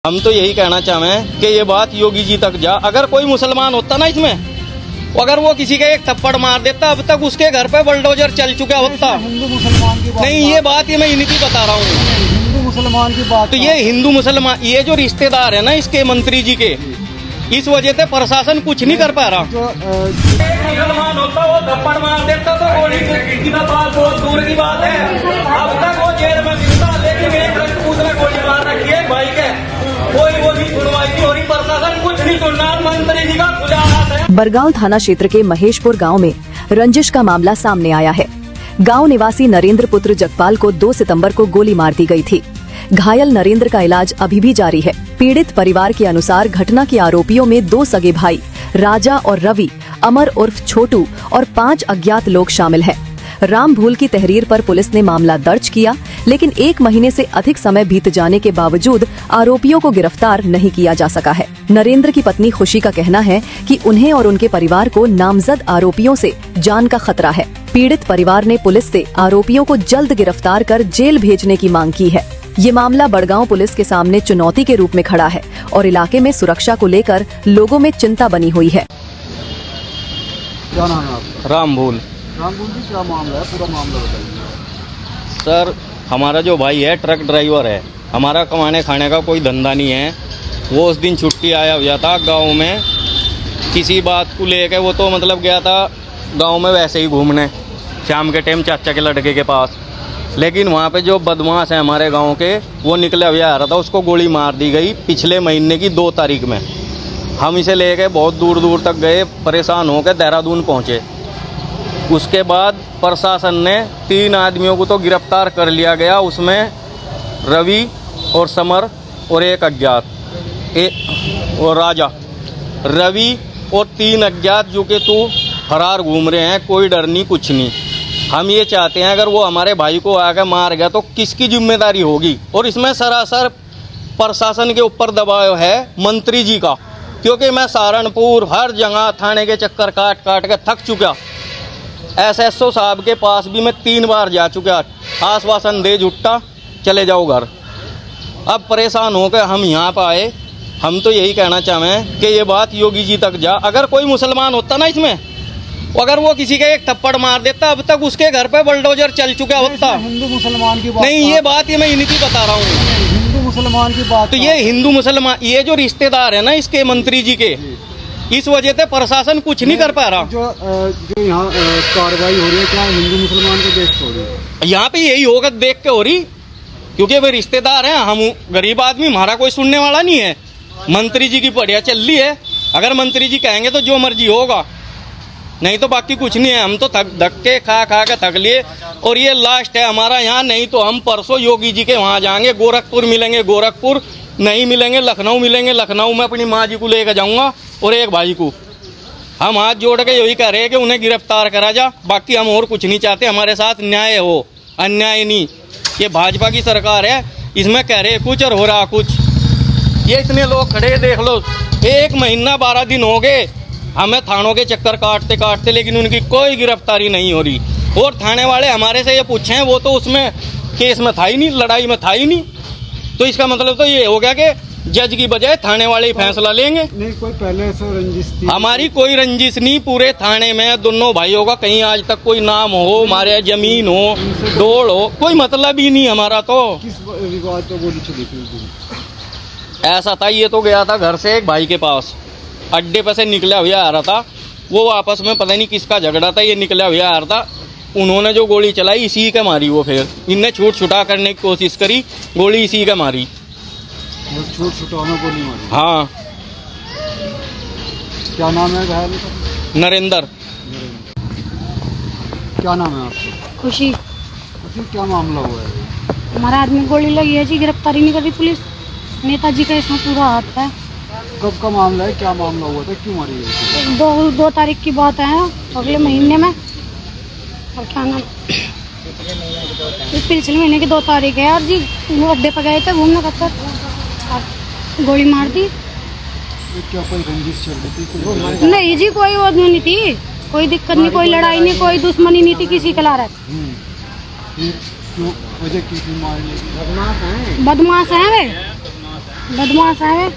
हम तो यही कहना चाहें कि ये बात योगी जी तक जा। अगर कोई मुसलमान होता ना इसमें, अगर वो किसी का एक थप्पड़ मार देता, अब तक उसके घर पे बुलडोजर चल चुका होता। हिंदू मुसलमान की बात नहीं, ये बात ये मैं इन्हीं की बता रहा हूँ। हिंदू मुसलमान की बात तो ये हिंदू मुसलमान, ये जो रिश्तेदार है ना इसके मंत्री जी के, इस वजह से प्रशासन कुछ नहीं कर पा रहा। जो मुसलमान होता वो थप्पड़ मार देता तो गोली की बात बहुत दूर की बात है। अब तक वो जेल में मिलता, लेकिन एक रजपूत ने गोली मार रखी है भाई के, कोई वो नहीं सुनवाई नहीं हो रही, प्रशासन कुछ नहीं सुन रहा। मंत्री जी का खुला हाथ है। बरगांव थाना क्षेत्र के महेशपुर गांव में रंजिश का मामला सामने आया है। गांव निवासी नरेंद्र पुत्र जगपाल को 2 सितंबर को गोली मार दी गई थी। घायल नरेंद्र का इलाज अभी भी जारी है। पीड़ित परिवार के अनुसार घटना के आरोपियों में 2 सगे भाई राजा और रवि, अमर उर्फ छोटू और 5 अज्ञात लोग शामिल हैं। राम भूल की तहरीर पर पुलिस ने मामला दर्ज किया, लेकिन 1 महीने से अधिक समय बीत जाने के बावजूद आरोपियों को गिरफ्तार नहीं किया जा सका है। नरेंद्र की पत्नी खुशी का कहना है कि उन्हें और उनके परिवार को नामजद आरोपियों से जान का खतरा है। पीड़ित परिवार ने पुलिस से आरोपियों को जल्द गिरफ्तार कर जेल भेजने की मांग की है। ये मामला बड़गांव पुलिस के सामने चुनौती के रूप में खड़ा है और इलाके में सुरक्षा को लेकर लोगों में चिंता बनी हुई है। क्या नाम है आपका? राम भूल। राम भूल जी, क्या मामला है? पूरा मामला बताइए। सर, हमारा जो भाई है ट्रक ड्राइवर है, हमारा कमाने खाने का कोई धंधा नहीं है। वो उस दिन छुट्टी आया हुआ था गांव में, किसी बात को लेकर वो तो मतलब गया था गांव में वैसे ही घूमने, शाम के टाइम चाचा के लड़के के पास। लेकिन वहाँ पे जो बदमाश है हमारे गांव के, वो निकले हुए आ रहा था, उसको गोली मार दी गई पिछले महीने की 2 तारीख में। हम इसे लेके बहुत दूर दूर तक गए, परेशान होकर देहरादून पहुँचे। उसके बाद प्रशासन ने 3 आदमियों को तो गिरफ्तार कर लिया गया, उसमें रवि और समर और एक अज्ञात और राजा। रवि और 3 अज्ञात जो कि तू फरार घूम रहे हैं, कोई डर नहीं कुछ नहीं। हम ये चाहते हैं अगर वो हमारे भाई को आकर मार गया तो किसकी जिम्मेदारी होगी? और इसमें सरासर प्रशासन के ऊपर दबाव है मंत्री जी का, क्योंकि मैं सहारनपुर हर जगह थाने के चक्कर काट काट के थक चुका। SSO साहब के पास भी मैं 3 बार जा चुका, आश्वासन दे जुटा चले जाओ घर। अब परेशान होकर हम यहाँ पर आए। हम तो यही कहना चाहें कि ये बात योगी जी तक जा। अगर कोई मुसलमान होता ना इसमें, अगर वो किसी का एक थप्पड़ मार देता, अब तक उसके घर पे बुलडोजर चल चुका होता। हिंदू मुसलमान की बात नहीं, ये बात ये मैं इन्हीं की बता रहा हूँ। हिंदू मुसलमान की बात तो ये हिंदू मुसलमान, ये जो रिश्तेदार है ना इसके मंत्री जी के, इस वजह से प्रशासन कुछ नहीं कर पा रहा। जो यहाँ कार्रवाई हो रही है, क्या हिंदू मुसलमान को देख के हो रही है? यहाँ पे यही होगा देख के हो रही, क्योंकि वे रिश्तेदार हैं, हम गरीब आदमी, हमारा कोई सुनने वाला नहीं है। मंत्री जी की बढ़िया चल रही है, अगर मंत्री जी कहेंगे तो जो मर्जी होगा, नहीं तो बाकी कुछ नहीं है। हम तो धक्के खा खा के थक लिए, और ये लास्ट है हमारा यहाँ। नहीं तो हम परसों योगी जी के वहाँ जाएंगे, गोरखपुर मिलेंगे, गोरखपुर नहीं मिलेंगे, लखनऊ मिलेंगे, लखनऊ में अपनी माँ जी को लेकर जाऊँगा और एक भाई को। हम हाथ जोड़ के यही कह रहे हैं कि उन्हें गिरफ्तार करा जा, बाकी हम और कुछ नहीं चाहते। हमारे साथ न्याय हो, अन्याय नहीं। ये भाजपा की सरकार है, इसमें कह रहे कुछ और हो रहा कुछ। ये इतने लोग खड़े देख लो, 1 महीना 12 दिन हो गए हमें थानों के चक्कर काटते काटते, लेकिन उनकी कोई गिरफ्तारी नहीं हो रही। और थाने वाले हमारे से ये पूछे हैं, वो तो उसमें केस में था ही नहीं, लड़ाई में था ही नहीं। तो इसका मतलब तो ये हो गया कि जज की बजाय थाने वाले ही फैसला लेंगे। नहीं, कोई पहले से रंजिश थी? हमारी कोई रंजिश नहीं। पूरे थाने में दोनों भाइयों का कहीं आज तक कोई नाम हो, हमारे जमीन हो, डोल हो, कोई मतलब ही नहीं हमारा। तो किस रिवाज पर गोली चली थी? ऐसा था, ये तो गया था घर से एक भाई के पास, अड्डे पर से निकला हुआ आ रहा था। वो आपस में पता नहीं किसका झगड़ा था, ये निकला हुआ आ रहा था। उन्होंने जो गोली चलाई इसी के मारी। वो फिर इनने छूट छुटा करने की कोशिश करी, गोली इसी का मारी। छूट छुटा में गोली मारी? हाँ। क्या नाम है घायल का? नरेंद्र। क्या नाम है आपका? खुशी। क्या मामला हुआ है? हमारा आदमी गोली लगी है जी, गिरफ्तारी नहीं कर रही पुलिस। नेताजी का इसमें पूरा हाथ है। कब का मामला है? क्या मामला हुआ था? क्यों मारी गई? 2 तारीख की बात है, अगले महीने में। और क्या नाम, पिछले महीने की 2 तारीख है यार जी। वो अड्डे पर गए थे घूमने खातर, गोली मार दी। क्या कोई रंजिश चल रही थी? नहीं जी, कोई वो नहीं थी, कोई दिक्कत नहीं, कोई लड़ाई नहीं, कोई दुश्मनी नहीं थी किसी के लारे। क्यों वजह की मारने की? बदमाश है वे। बदमाश है